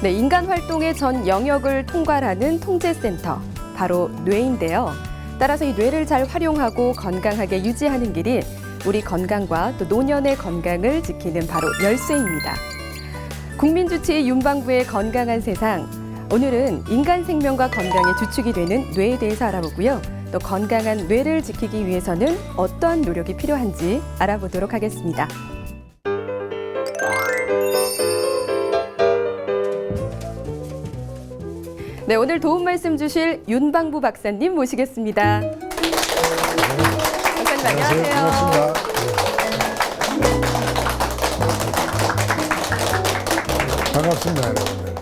네, 인간 활동의 전 영역을 통괄하는 통제센터, 바로 뇌인데요. 따라서 이 뇌를 잘 활용하고 건강하게 유지하는 길이 우리 건강과 또 노년의 건강을 지키는 바로 열쇠입니다. 국민주치의 윤방부의 건강한 세상, 오늘은 인간 생명과 건강의 주축이 되는 뇌에 대해서 알아보고요. 또 건강한 뇌를 지키기 위해서는 어떠한 노력이 필요한지 알아보도록 하겠습니다. 네, 오늘 도움 말씀 주실 윤방부 박사님 모시겠습니다. 박사님 안녕하세요. 반갑습니다. 반갑습니다, 여러분들.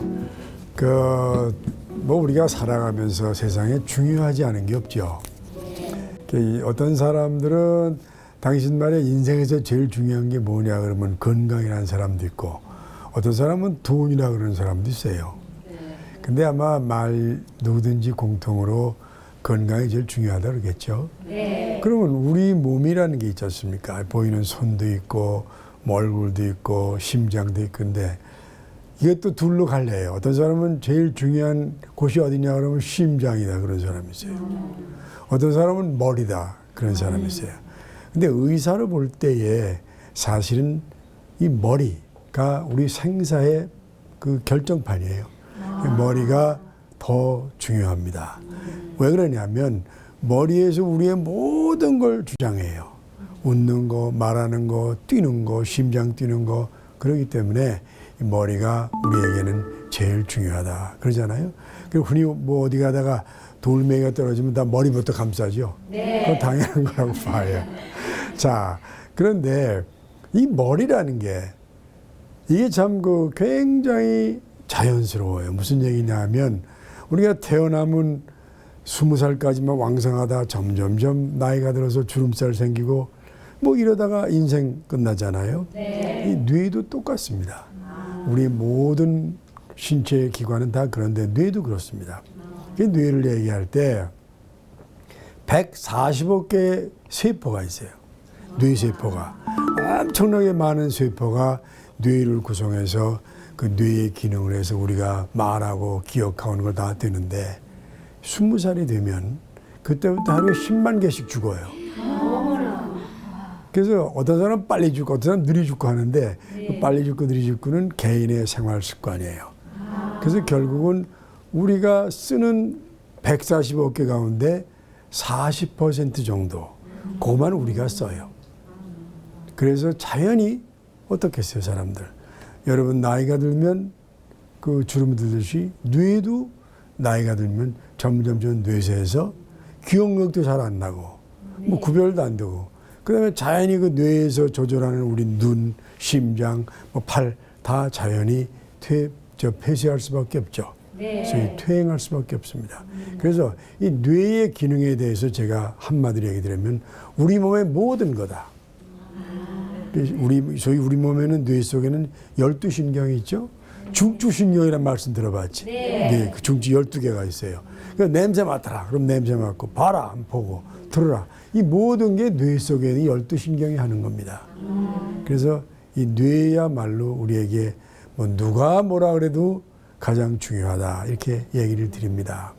우리가 살아가면서 세상에 중요하지 않은 게 없죠. 어떤 사람들은 당신 말에 인생에서 제일 중요한 게 뭐냐 그러면 건강이라는 사람도 있고, 어떤 사람은 돈이라 그러는 사람도 있어요. 근데 아마 누구든지 공통으로 건강이 제일 중요하다 그러겠죠. 네. 그러면 우리 몸이라는 게 있지 않습니까? 보이는 손도 있고, 얼굴도 있고, 심장도 있고, 근데 이것도 둘로 갈려요. 어떤 사람은 제일 중요한 곳이 어디냐 그러면 심장이다 그런 사람이 있어요. 어떤 사람은 머리다 그런 사람이 있어요. 근데 의사를 볼 때에 사실은 이 머리가 우리 생사의 그 결정판이에요. 머리가 더 중요합니다. 왜 그러냐면 머리에서 우리의 모든 걸 주장해요. 웃는 거, 말하는 거, 뛰는 거, 심장 뛰는 거. 그렇기 때문에 이 머리가 우리에게는 제일 중요하다 그러잖아요. 그리고 흔히 어디 가다가 돌멩이가 떨어지면 다 머리부터 감싸죠. 네. 그건 당연한 거라고 봐요. 자, 그런데 이 머리라는 게 이게 참 굉장히 자연스러워요. 무슨 얘기냐 하면 우리가 태어나면 20살까지만 왕성하다 점점점 나이가 들어서 주름살 생기고 이러다가 인생 끝나잖아요. 네. 이 뇌도 똑같습니다. 우리 모든 신체 기관은 다 그런데 뇌도 그렇습니다. 뇌를 얘기할 때 140억 개의 세포가 있어요. 뇌세포가. 엄청나게 많은 세포가 뇌를 구성해서 그 뇌의 기능을 해서 우리가 말하고 기억하는 걸 다 되는데 20살이 되면 그때부터 하루에 10만 개씩 죽어요. 그래서 어떤 사람은 빨리 죽고 어떤 사람은 느리 죽고 하는데 그 빨리 죽고 느리 죽고는 개인의 생활 습관이에요. 그래서 결국은 우리가 쓰는 140억 개 가운데 40% 정도 그만 우리가 써요. 그래서 자연히 어떻겠어요, 사람들? 여러분 나이가 들면 그 주름 들듯이 뇌도 나이가 들면 점점 뇌세에서 기억력도 잘 안 나고 구별도 안 되고 그다음에 자연히 그 뇌에서 조절하는 우리 눈, 심장, 팔 다 자연히 폐쇄할 수밖에 없죠. 네. 그래서 퇴행할 수밖에 없습니다. 그래서 이 뇌의 기능에 대해서 제가 한마디로 얘기 드리면 우리 몸의 모든 거다. 우리 몸에는 뇌 속에는 12신경이 있죠. 중추신경이라는 말씀 들어봤지? 네. 그 중추 12개가 있어요. 그러니까 냄새 맡아라. 그럼 냄새 맡고 봐라. 보고 들어라. 이 모든 게 뇌 속에 있는 12신경이 하는 겁니다. 그래서 이 뇌야말로 우리에게 누가 뭐라 그래도 가장 중요하다. 이렇게 얘기를 드립니다.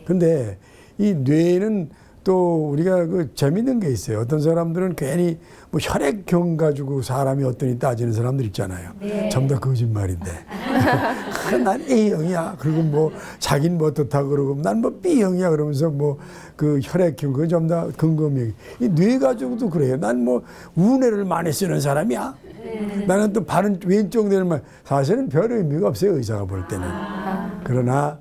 근데 이 뇌는 또 우리가 재밌는 게 있어요. 어떤 사람들은 괜히 혈액형 가지고 사람이 어떠니 따지는 사람들 있잖아요. 네. 전부 다 거짓말인데. 난 A형이야. 그리고 자기는 어떻다 그러고 난 B형이야 그러면서 그 혈액형 그건 전부 다 근검형. 이 뇌 가지고도 그래요. 난 우뇌를 많이 쓰는 사람이야. 나는 또 바른 왼쪽 뇌를 사실은 별 의미가 없어요. 의사가 볼 때는. 그러나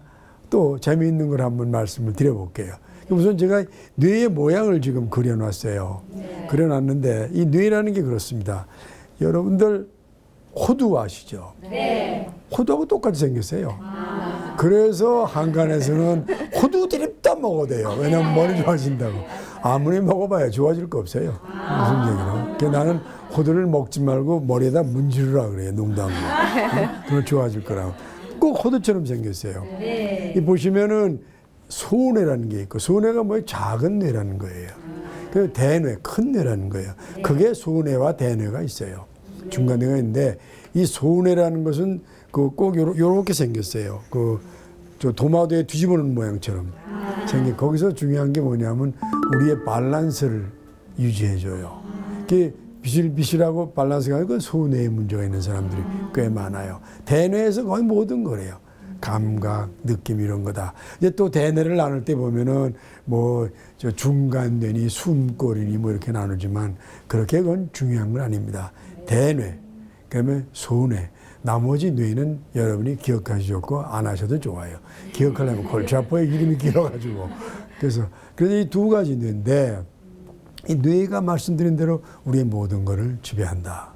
또 재미있는 걸 한번 말씀을 드려볼게요. 우선 제가 뇌의 모양을 지금 그려놨어요. 네. 그려놨는데 이 뇌라는 게 그렇습니다. 여러분들 호두 아시죠? 네. 호두하고 똑같이 생겼어요. 그래서 한간에서는 호두 드립다 먹어도 돼요. 왜냐면 머리 좋아진다고. 아무리 먹어봐야 좋아질 거 없어요. 무슨 얘기로. 그래서 나는 호두를 먹지 말고 머리에다 문지르라 그래요. 농담으로. 그럼 좋아질 거라고. 꼭 호두처럼 생겼어요. 네. 이 보시면은 소뇌라는 게 있고, 소뇌가 작은 뇌라는 거예요. 그 대뇌, 큰 뇌라는 거예요. 그게 소뇌와 대뇌가 있어요. 중간뇌가 있는데 이 소뇌라는 것은 꼭 요렇게 생겼어요. 저 도마도에 뒤집어놓은 모양처럼 생긴. 거기서 중요한 게 뭐냐면 우리의 밸런스를 유지해줘요. 그게 비실비실하고 밸런스가 아니고 소뇌에 문제가 있는 사람들이 꽤 많아요. 대뇌에서 거의 모든 거래요. 감각, 느낌 이런 거다. 이제 또 대뇌를 나눌 때 보면은 뭐 저 중간뇌니 숨골이니 뭐 이렇게 나누지만 그렇게 그건 중요한 건 아닙니다. 대뇌, 그다음에 소뇌. 나머지 뇌는 여러분이 기억하시고 안 하셔도 좋아요. 기억하려면 골치 아파요. 이름이 길어가지고. 그래서 이 두 가지 뇌인데 이 뇌가 말씀드린 대로 우리의 모든 것을 지배한다.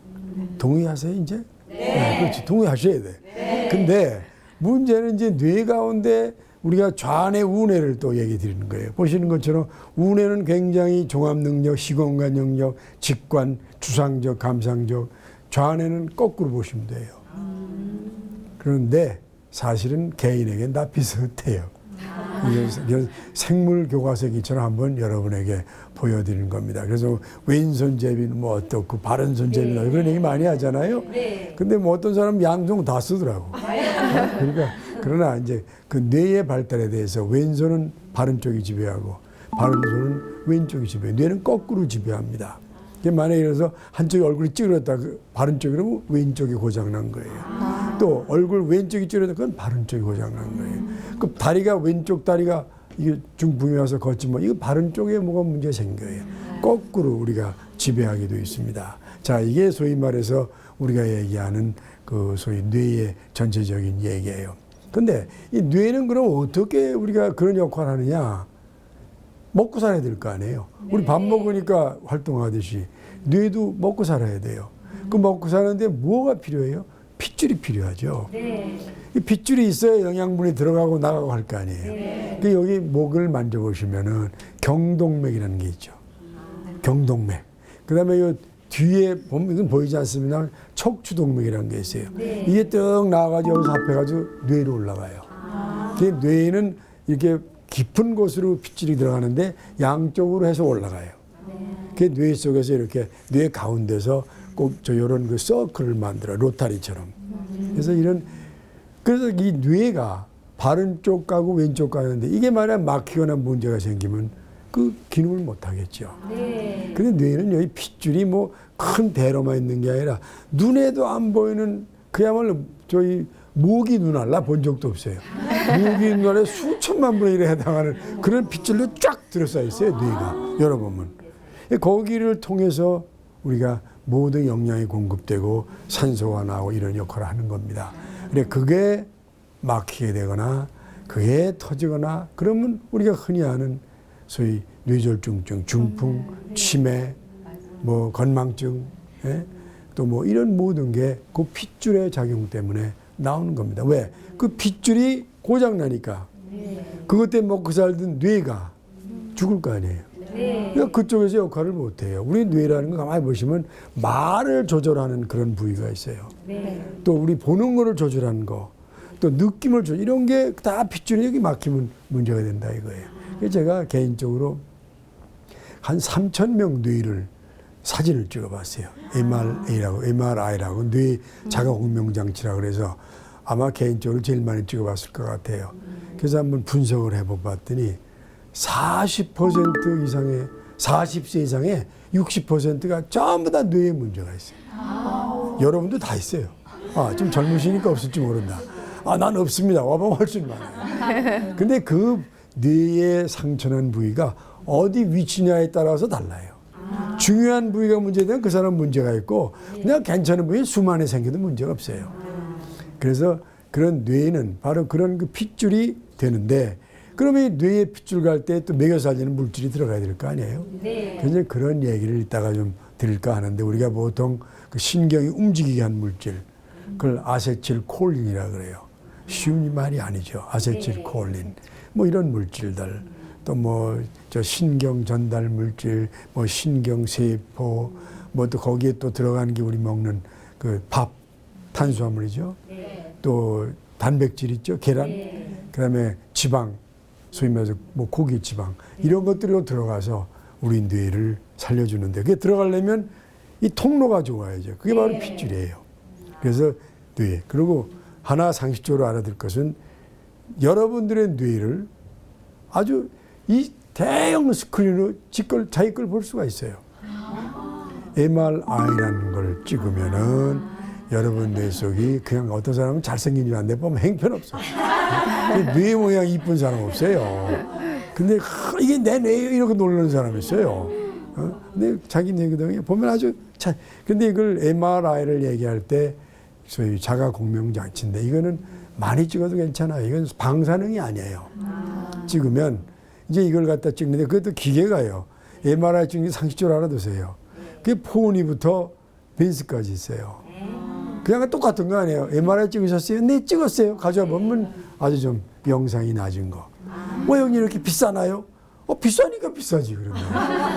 동의하세요, 이제? 네. 그렇지. 동의하셔야 돼. 근데 문제는 이제 뇌 가운데 우리가 좌뇌, 우뇌를 또 얘기 드리는 거예요. 보시는 것처럼 우뇌는 굉장히 종합 능력, 시공간 영역, 직관, 추상적, 감상적. 좌뇌는 거꾸로 보시면 돼요. 그런데 사실은 개인에게는 다 비슷해요. 이게 생물 교과서기처럼 한번 여러분에게 보여드리는 겁니다. 그래서 왼손잡이는 뭐 어떻고 바른손잡이나 그런 얘기 많이 하잖아요. 근데 뭐 어떤 사람은 양손 다 쓰더라고. 그러니까 그러나 이제 그 뇌의 발달에 대해서 왼손은 바른 쪽이 지배하고 바른손은 왼쪽이 지배해요. 뇌는 거꾸로 지배합니다. 만약에 그래서 한쪽이 얼굴이 찌그러졌다, 바른 쪽이라면 왼쪽이 고장난 거예요. 또 얼굴 왼쪽이 찌그러졌다, 그건 바른 쪽이 고장난 거예요. 그 다리가 왼쪽 다리가 이게 중풍이 와서 걷지만 이거 바른 쪽에 뭐가 문제가 생겨요. 거꾸로 우리가 지배하게 되어 있습니다. 자, 이게 소위 말해서 우리가 얘기하는 그 소위 뇌의 전체적인 얘기예요. 근데 이 뇌는 그럼 어떻게 우리가 그런 역할을 하느냐? 먹고 살아야 될 거 아니에요. 우리 밥 먹으니까 활동하듯이 뇌도 먹고 살아야 돼요. 그 먹고 사는데 뭐가 필요해요? 핏줄이 필요하죠. 이 핏줄이 있어야 영양분이 들어가고 나가고 할 거 아니에요. 그 여기 목을 만져보시면은 경동맥이라는 게 있죠. 경동맥. 그 다음에 이 뒤에 보면 이건 보이지 않습니다. 척추동맥이라는 게 있어요. 이게 떡 나와가지고 여기서 합해가지고 뇌로 올라가요. 그 뇌는 이렇게 깊은 곳으로 핏줄이 들어가는데 양쪽으로 해서 올라가요. 그 뇌 속에서 이렇게 뇌 가운데서 꼭 저 요런 그 서클을 만들어 로타리처럼. 그래서 그래서 이 뇌가 바른 쪽 가고 왼쪽 가는데 이게 만약 막히거나 문제가 생기면 그 기능을 못 하겠죠. 근데 뇌는 여기 핏줄이 뭐 큰 대로만 있는 게 아니라 눈에도 안 보이는 그야말로 저희 모기 눈알 본 적도 없어요. 모기 눈알에 수천만 분의 1에 해당하는 그런 핏줄로 쫙 들어싸 있어요, 뇌가. 열어보면. 거기를 통해서 우리가 모든 영양이 공급되고 산소가 나오고 이런 역할을 하는 겁니다. 근데 그게 막히게 되거나 그게 터지거나 그러면 우리가 흔히 아는 소위 뇌졸중증, 중풍, 치매, 뭐 건망증, 또 뭐 이런 모든 게 그 핏줄의 작용 때문에 나오는 겁니다. 왜? 그 핏줄이 고장나니까 그것 때문에 먹고 살던 뇌가 죽을 거 아니에요. 그러니까 그쪽에서 역할을 못해요. 우리 뇌라는 거 가만히 보시면 말을 조절하는 그런 부위가 있어요. 또 우리 보는 거를 조절하는 거, 또 느낌을 조절, 이런 게 다 핏줄이 여기 막히면 문제가 된다 이거예요. 그래서 제가 개인적으로 한 3,000명 뇌를 사진을 찍어봤어요. MRI라고 뇌 자가공명장치라고 그래서 아마 개인적으로 제일 많이 찍어봤을 것 같아요. 그래서 한번 분석을 해봤더니 40% 이상의 40세 이상의 60%가 전부 다 뇌에 문제가 있어요. 여러분도 다 있어요. 좀 젊으시니까 없을지 모른다. 난 없습니다. 와보면 훨씬 많아요. 근데 그 뇌의 상처난 부위가 어디 위치냐에 따라서 달라요. 중요한 부위가 문제되면 그 사람 문제가 있고 그냥 괜찮은 부위 수만에 생겨도 문제가 없어요. 그래서 그런 뇌는 바로 그런 그 핏줄이 되는데 그러면 이 뇌에 핏줄 갈 때 또 먹여 살리는 물질이 들어가야 될 거 아니에요? 그래서 그런 얘기를 이따가 좀 드릴까 하는데 우리가 보통 그 신경이 움직이게 한 물질 그걸 아세틸콜린이라고 그래요. 쉬운 말이 아니죠. 아세틸콜린 뭐 이런 물질들 또 뭐 저 신경 전달 물질 뭐 신경 세포 뭐 또 거기에 또 들어가는 게 우리 먹는 그 밥 탄수화물이죠. 또 단백질 있죠. 계란 그다음에 지방 소위 말해서 뭐 고기 지방 이런 것들이 들어가서 우리 뇌를 살려주는데 그게 들어가려면 이 통로가 좋아야죠. 그게 바로 핏줄이에요. 그래서 뇌 그리고 하나 상식적으로 알아둘 것은 여러분들의 뇌를 아주 이 대형 스크린으로 자기 걸 볼 수가 있어요. MRI라는 걸 찍으면은 여러분 뇌 속이 그냥 어떤 사람은 잘생긴 줄 아는데 보면 행편없어. 뇌 모양이 이쁜 사람 없어요. 근데 이게 내 뇌예요 이렇게 놀라는 사람이 있어요. 근데 자기 뇌거든요. 보면 아주 근데 이걸 MRI를 얘기할 때 소위 자가 공명 장치인데 이거는 많이 찍어도 괜찮아요. 이건 방사능이 아니에요. 찍으면 이제 이걸 갖다 찍는데 그것도 기계가요. MRI 찍는 게 상식적으로 알아두세요. 그게 포니부터 벤스까지 있어요. 그냥 똑같은 거 아니에요. MRI 찍으셨어요? 네, 찍었어요. 가져와 보면 아주 좀 영상이 낮은 거. 왜 형님 이렇게 비싸나요? 비싸니까 비싸지 그러면.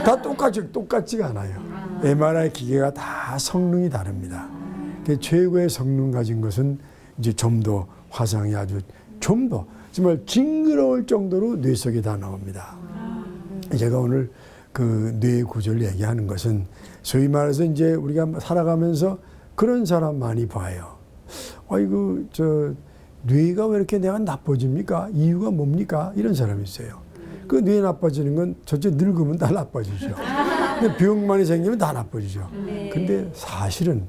다 똑같지가 않아요. MRI 기계가 다 성능이 다릅니다. 최고의 성능 가진 것은 이제 좀 더 화상이 아주 좀 더 정말 징그러울 정도로 뇌 속에 다 나옵니다. 제가 오늘 그 뇌 구조를 얘기하는 것은 소위 말해서 이제 우리가 살아가면서 그런 사람 많이 봐요. 아이고 저 뇌가 왜 이렇게 내가 나빠집니까? 이유가 뭡니까? 이런 사람이 있어요. 그 뇌 나빠지는 건 전체 늙으면 다 나빠지죠. 근데 병만이 생기면 다 나빠지죠. 근데 사실은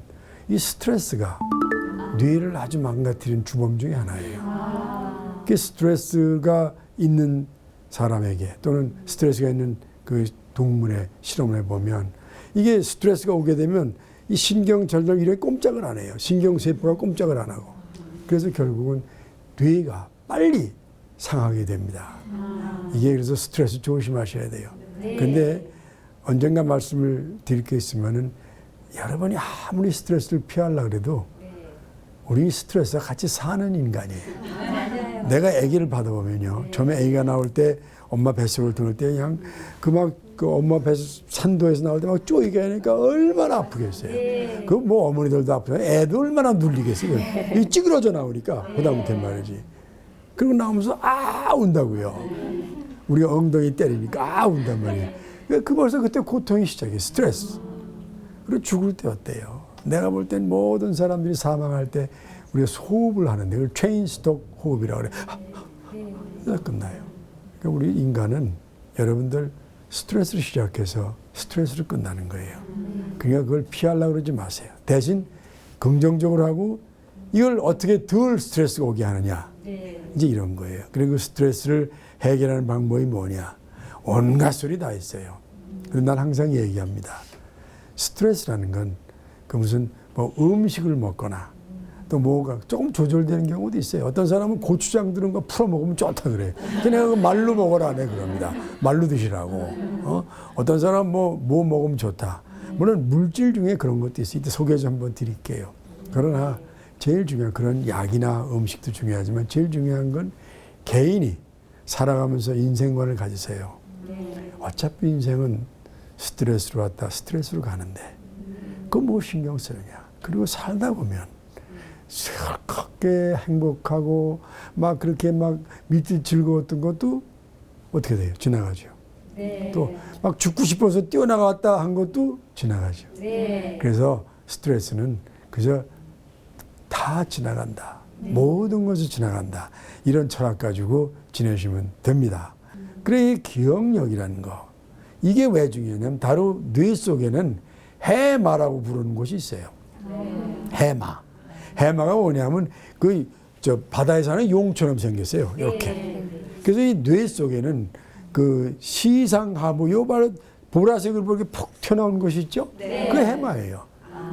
이 스트레스가 뇌를 아주 망가뜨리는 주범 중에 하나예요. 그 스트레스가 있는 사람에게 또는 스트레스가 있는 그 동물의 실험을 해보면 이게 스트레스가 오게 되면 이 신경 전달 이렇게 꼼짝을 안 해요. 신경세포가 꼼짝을 안 하고. 그래서 결국은 뇌가 빨리 상하게 됩니다. 이게 그래서 스트레스 조심하셔야 돼요. 근데 언젠가 말씀을 드릴 게 있으면은 여러분이 아무리 스트레스를 피하려고 해도 우리 스트레스와 같이 사는 인간이에요. 내가 아기를 받아보면요. 처음에 아기가 나올 때 엄마 뱃속을 들을 때 그냥 그 엄마 뱃속 산도에서 나올 때 막 쪼이게 얼마나 아프겠어요. 그 뭐 어머니들도 아프죠. 애도 얼마나 눌리겠어요. 이 찌그러져 나오니까 그다음부터 말이지. 그리고 나오면서 운다고요. 우리가 엉덩이 때리니까 운단 말이에요. 그 벌써 그때 고통이 시작해요. 스트레스. 그리고 죽을 때 어때요? 내가 볼 땐 모든 사람들이 사망할 때 우리가 호흡을 하는데 그걸 체인스톡 호흡이라고 그래. 끝나요. 그러니까 우리 인간은 여러분들 스트레스를 시작해서 스트레스로 끝나는 거예요. 그러니까 그걸 피하려고 그러지 마세요. 대신 긍정적으로 하고 이걸 어떻게 덜 스트레스가 오게 하느냐. 이제 이런 거예요. 그리고 스트레스를 해결하는 방법이 뭐냐. 온갖 소리 다 있어요. 그래서 난 항상 얘기합니다. 스트레스라는 건 그 무슨 뭐 음식을 먹거나 또 뭐가 조금 조절되는 경우도 있어요. 어떤 사람은 고추장 들은 거 풀어 먹으면 좋다 그래. 내가 그 말로 먹어라 안 해 그럽니다. 말로 드시라고. 어떤 사람은 뭐 먹으면 좋다. 물론 물질 중에 그런 것도 있어요. 이때 소개 좀 한번 드릴게요. 그러나 제일 중요한 그런 약이나 음식도 중요하지만 제일 중요한 건 개인이 살아가면서 인생관을 가지세요. 어차피 인생은 스트레스로 왔다 스트레스로 가는데 그거 뭐 신경 쓰느냐. 그리고 살다 보면 슬프게 행복하고 막 그렇게 막 밑에 즐거웠던 것도 어떻게 돼요? 지나가죠. 또 막 죽고 싶어서 뛰어나갔다 한 것도 지나가죠. 그래서 스트레스는 그저 다 지나간다. 모든 것이 지나간다. 이런 철학 가지고 지내시면 됩니다. 그래 이 기억력이라는 거 이게 왜 중요하냐면 바로 뇌 속에는 해마라고 부르는 곳이 있어요. 해마. 해마가 뭐냐면 저 바다에 사는 용처럼 생겼어요. 이렇게. 그래서 이 뇌 속에는 그 시상하부 요 바로 보라색으로 이렇게 푹 튀어나온 것이 있죠. 그 해마예요.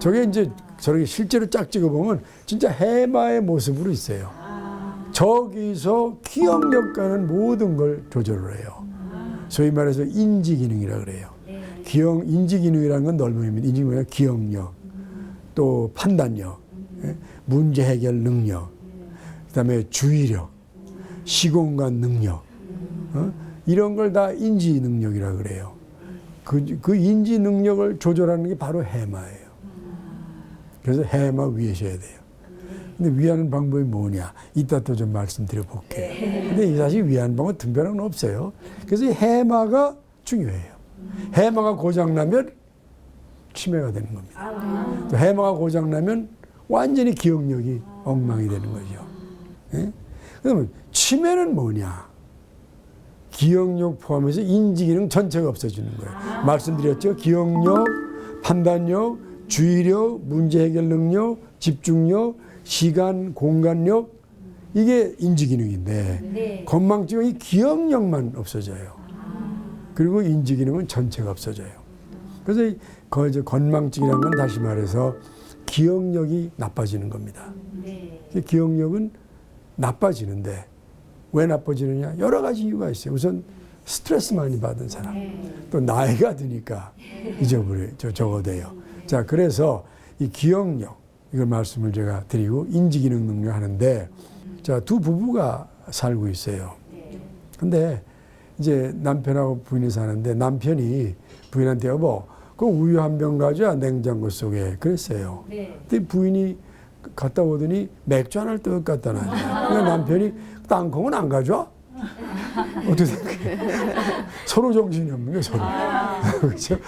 저게 이제 저렇게 실제로 짝 찍어보면 진짜 해마의 모습으로 있어요. 저기서 기억력과는 모든 걸 조절을 해요. 소위 말해서 인지기능이라고 그래요. 인지기능이라는 건 넓은 의미입니다. 인지기능은 기억력, 또 판단력, 문제 해결 능력, 그다음에 주의력, 시공간 능력, 이런 걸 다 인지 능력이라고 그래요. 그 인지 능력을 조절하는 게 바로 해마예요. 그래서 해마 위하셔야 돼요. 근데 위하는 방법이 뭐냐? 이따 또 좀 말씀드려 볼게요. 근데 사실 위하는 방법은 특별한 건 없어요. 그래서 이 해마가 중요해요. 해마가 고장나면 치매가 되는 겁니다. 또 해마가 고장나면 완전히 기억력이 엉망이 되는 거죠. 예? 그러면 치매는 뭐냐? 기억력 포함해서 인지기능 전체가 없어지는 거예요. 말씀드렸죠? 기억력, 판단력, 주의력, 문제 해결 능력, 집중력, 시간, 공간력, 이게 인지기능인데 건망증은 이 기억력만 없어져요. 그리고 인지기능은 전체가 없어져요. 그래서 이 건망증이라는 건 다시 말해서 기억력이 나빠지는 겁니다. 기억력은 나빠지는데 왜 나빠지느냐? 여러 가지 이유가 있어요. 우선 스트레스 많이 받은 사람, 또 나이가 드니까 적어돼요. 자, 그래서 이 기억력, 이걸 말씀을 제가 드리고 인지기능 능력 하는데, 자, 두 부부가 살고 있어요. 근데 이제 남편하고 부인이 사는데 남편이 부인한테 여보, 그 우유 한 병 가져와 냉장고 속에 그랬어요. 근데 부인이 갔다 오더니 맥주 하나를 떡 갖다 놔요. 그러니까 남편이 땅콩은 안 가져와? 어떻게 생각해? 서로 정신이 없는 거예요, 서로. 그렇죠?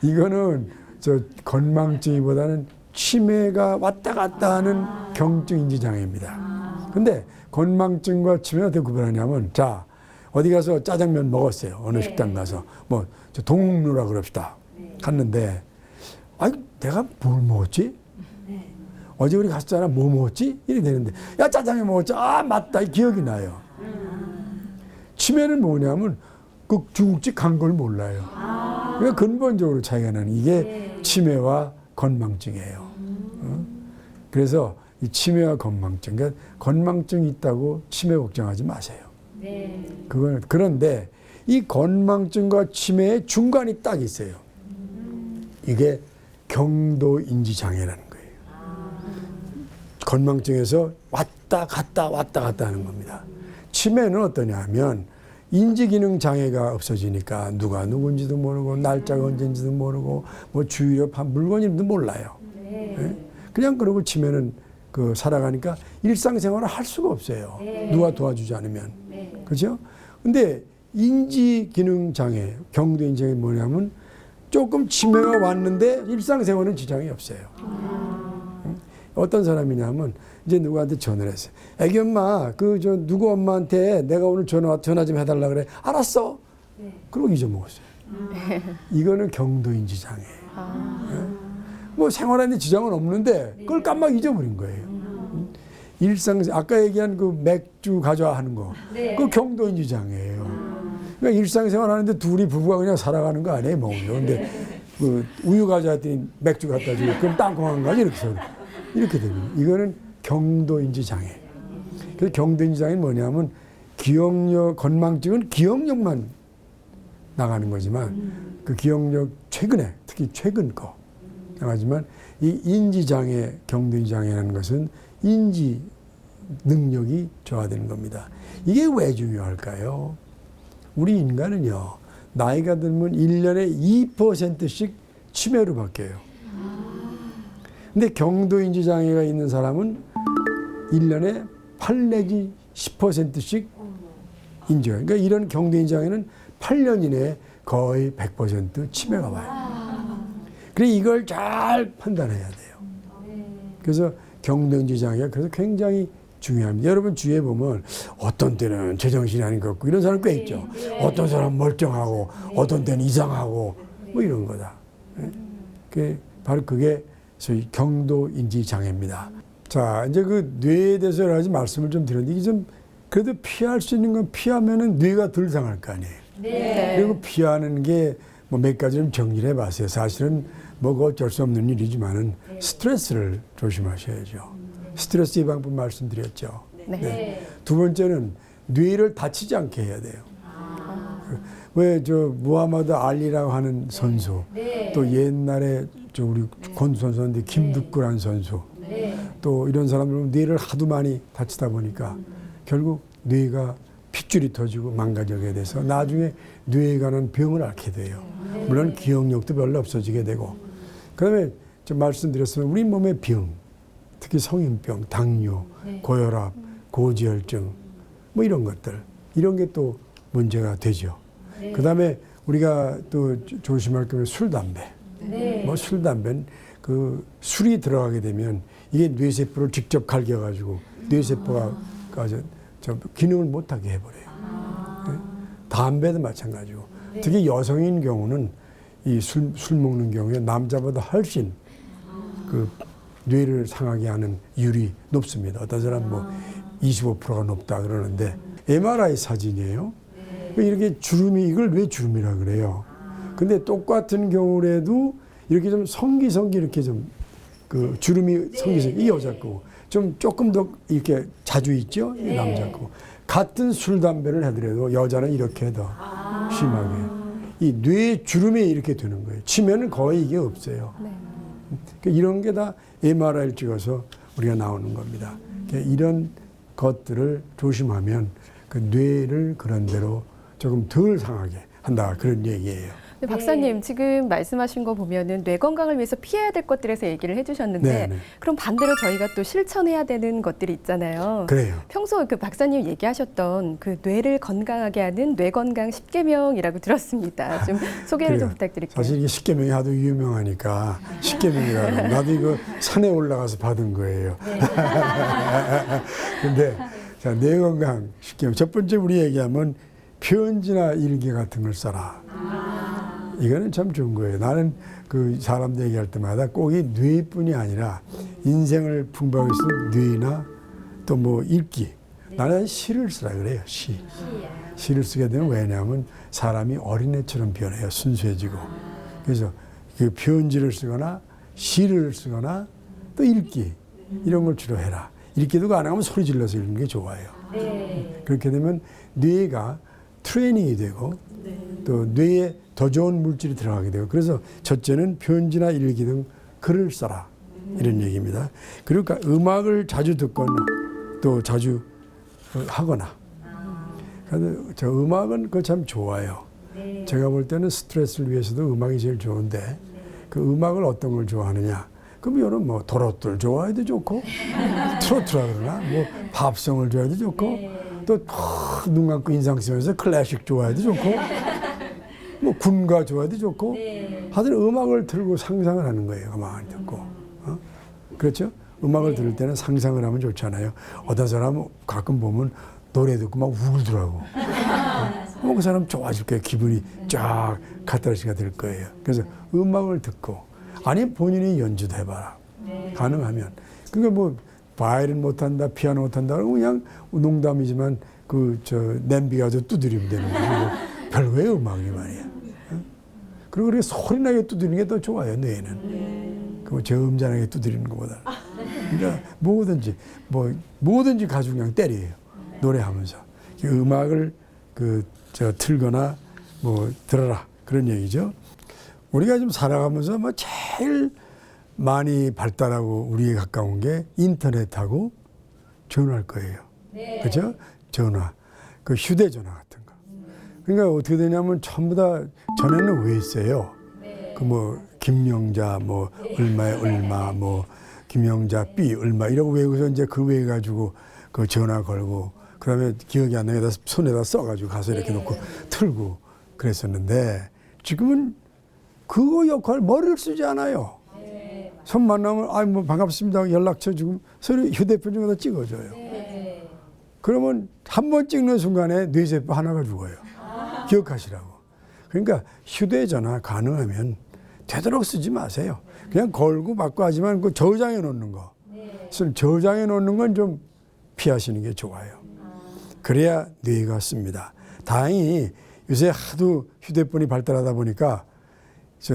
이거는 저 건망증이보다는 치매가 왔다 갔다 하는 경증 인지 장애입니다. 근데 건망증과 치매는 어떻게 구별하냐면, 자, 어디 가서 짜장면 먹었어요. 어느 식당 가서. 뭐, 저 동록루라 그럽시다. 갔는데, 아이, 내가 뭘 먹었지? 어제 우리 갔잖아. 뭐 먹었지? 이렇게 되는데, 야, 짜장면 먹었지? 아, 맞다. 기억이 나요. 치매는 뭐냐면, 그 중국집 간 걸 몰라요. 그러니까 근본적으로 차이가 나는 이게 치매와 건망증이에요. 그래서 이 치매와 건망증, 그러니까 건망증이 있다고 치매 걱정하지 마세요. 그거는 그런데 이 건망증과 치매의 중간이 딱 있어요. 이게 경도인지 장애라는 거예요. 건망증에서 왔다 갔다 하는 겁니다. 치매는 어떠냐 하면 인지기능 장애가 없어지니까 누가 누군지도 모르고 날짜가 언제인지도 모르고 뭐 주위로 판 물건 이름도 몰라요. 네? 그냥 그러고 치매는 그 살아가니까 일상생활을 할 수가 없어요. 누가 도와주지 않으면. 그렇죠? 근데 인지기능 장애, 경도인지 장애 뭐냐면 조금 치매가 왔는데 일상생활은 지장이 없어요. 어떤 사람이냐면 이제 누구한테 전화를 했어요. 애기 엄마, 누구 엄마한테 내가 오늘 전화 좀 해달라 그래. 알았어. 그러고 잊어먹었어요. 이거는 경도인지 장애예요. 뭐 생활하는데 지장은 없는데 그걸 깜빡 잊어버린 거예요. 아까 얘기한 그 맥주 가져와 하는 거, 그 경도인지 장애예요. 그러니까 일상생활 하는데 둘이 부부가 그냥 살아가는 거 아니에요, 먹으려. 근데 그 우유 가져와 했더니 맥주 갖다 주고 그럼 땅콩한 거지 이렇게 됩니다. 이거는 경도인지 장애. 그래서 경도인지 장애는 뭐냐면 기억력, 건망증은 기억력만 나가는 거지만 그 기억력 특히 최근 거 나가지만 이 인지장애, 경도인지장애라는 것은 인지 능력이 저하되는 겁니다. 이게 왜 중요할까요? 우리 인간은요, 나이가 들면 1년에 2%씩 치매로 바뀌어요. 근데 경도인지장애가 있는 사람은 1년에 8 내지 10%씩 인지가. 그러니까 이런 경도인지장애는 8년 이내에 거의 100% 치매가 와요. 그래서 이걸 잘 판단해야 돼요. 그래서 경도인지장애가 그래서 굉장히 중요합니다. 여러분 주위에 보면 어떤 때는 제정신이 아닌 것 같고 이런 사람 꽤 있죠. 어떤 사람은 멀쩡하고 어떤 때는 이상하고 뭐 이런 거다. 바로 그게 소위 경도인지 장애입니다. 자, 이제 그 뇌에 대해서 여러 가지 말씀을 좀 드렸는데 이게 좀 그래도 피할 수 있는 건 피하면은 뇌가 덜 상할 거 아니에요. 그리고 피하는 게 뭐 몇 가지 좀 정리를 해봤어요. 사실은 뭐 어쩔 수 없는 일이지만은 스트레스를 조심하셔야죠. 스트레스 예방법 말씀드렸죠. 네. 두 번째는 뇌를 다치지 않게 해야 돼요. 왜 무하마드 알리라고 하는 선수, 또 옛날에 우리 권투 선수인데 김득구라는 선수, 또 이런 사람들은 뇌를 하도 많이 다치다 보니까 결국 뇌가 핏줄이 터지고 망가지게 돼서 나중에 뇌에 관한 병을 앓게 돼요. 물론 기억력도 별로 없어지게 되고. 그다음에 좀 말씀드렸으면 우리 몸의 병, 특히 성인병, 당뇨, 고혈압, 고지혈증 뭐 이런 것들, 이런 게 또 문제가 되죠. 그다음에 우리가 또 조심할 게 술, 담배. 뭐 술, 담배는 그 술이 들어가게 되면 이게 뇌세포를 직접 갈겨가지고 뇌세포가 기능을 못하게 해버려요. 담배도 마찬가지고. 특히 여성인 경우는 이 술 먹는 경우에 남자보다 훨씬 그 뇌를 상하게 하는 율이 높습니다. 어떤 사람 뭐 25%가 높다 그러는데 MRI 사진이에요. 이렇게 주름이, 이걸 왜 주름이라 그래요? 근데 똑같은 경우에도 이렇게 좀 성기성기 이렇게 좀 그 주름이 성기성기, 이 여자 거고 좀 조금 더 이렇게 자주 있죠? 이 남자 거고. 같은 술, 담배를 하더라도 여자는 이렇게 더 심하게. 이 뇌 주름이 이렇게 되는 거예요. 치매는 거의 이게 없어요. 이런 게 다 MRI를 찍어서 우리가 나오는 겁니다. 이런 것들을 조심하면 그 뇌를 그런 대로 조금 덜 상하게 한다, 그런 얘기예요. 네, 박사님, 지금 말씀하신 거 보면은 뇌 건강을 위해서 피해야 될 것들에서 얘기를 해주셨는데, 네네. 그럼 반대로 저희가 또 실천해야 되는 것들이 있잖아요. 그래요. 평소 그 박사님 얘기하셨던 그 뇌를 건강하게 하는 뇌 건강 10계명이라고 들었습니다. 좀 소개를 좀 부탁드릴게요. 사실 이게 10계명이 하도 유명하니까 10계명이라고. 나도 이거 산에 올라가서 받은 거예요. 근데 자, 뇌 건강 10계명. 첫 번째 우리 얘기하면 편지나 일기 같은 걸 써라. 이거는 참 좋은 거예요. 나는 그 사람들 얘기할 때마다 꼭 이 뇌뿐이 아니라 인생을 풍부하게 쓰는 뇌나 또 뭐 읽기. 나는 시를 쓰라 그래요. 시를 쓰게 되면 왜냐하면 사람이 어린애처럼 변해요. 순수해지고. 그래서 그 편지를 쓰거나 시를 쓰거나 또 읽기 이런 걸 주로 해라. 읽기도 가능하면 소리 질러서 읽는 게 좋아요. 그렇게 되면 뇌가 트레이닝이 되고 또 뇌에 더 좋은 물질이 들어가게 되고, 그래서 첫째는 편지나 일기 등 글을 써라, 이런 얘기입니다. 그러니까 음악을 자주 듣거나 또 자주 하거나. 그래서 저 음악은 그거 참 좋아요. 제가 볼 때는 스트레스를 위해서도 음악이 제일 좋은데, 그 음악을 어떤 걸 좋아하느냐? 그럼 여러분 뭐 도로들 좋아해도 좋고, 트로트라 그러나 뭐 팝송을 좋아해도 좋고, 또 눈 감고 인상 쓰면서 클래식 좋아해도 좋고, 뭐 군가 좋아해도 좋고, 하여튼 음악을 들고 상상을 하는 거예요. 음악을 듣고. 그렇죠? 음악을 들을 때는 상상을 하면 좋잖아요. 어떤 사람은 가끔 보면 노래 듣고 막 울더라고. 뭐 그 사람 좋아질 거예요. 기분이 쫙 카타르시가 될 거예요. 그래서 음악을 듣고, 아니 본인이 연주도 해봐라. 가능하면. 그러니까 뭐 바이올린 못한다, 피아노 못한다, 그냥 농담이지만 그 저 냄비 가지고 두드리면 되는 거고. 별거의 음악이 말이야. 그리고 그렇게 소리나게 두드리는 게 더 좋아요, 뇌는. 그 저음잔하게 두드리는 것보다. 그러니까 뭐든지 가지고 그냥 때려요. 노래하면서. 음악을 틀거나 뭐 들어라, 그런 얘기죠. 우리가 좀 살아가면서 뭐 제일 많이 발달하고 우리에 가까운 게 인터넷하고 전화일 거예요. 그렇죠? 전화. 그 휴대전화 같은 거. 그러니까 어떻게 되냐면 전부 다 전에는 왜 있어요? 그 뭐 김영자 뭐 얼마에 얼마 뭐 김영자 B 얼마 이라고 외우고서 이제 그 외워 가지고 그 전화 걸고, 그다음에 기억이 안 나게 손에다 써가지고 가서 이렇게 놓고 틀고 그랬었는데, 지금은 그거 역할 머리를 쓰지 않아요. 손 만나면 뭐 반갑습니다 연락처 지금 서로 휴대폰 중에다 찍어줘요. 그러면 한 번 찍는 순간에 뇌세포 하나가 죽어요. 기억하시라고. 그러니까 휴대전화 가능하면 되도록 쓰지 마세요. 그냥 걸고 받고 하지만 그 저장해 놓는 거. 저장해 놓는 건 좀 피하시는 게 좋아요. 그래야 뇌가 씁니다. 다행히 요새 하도 휴대폰이 발달하다 보니까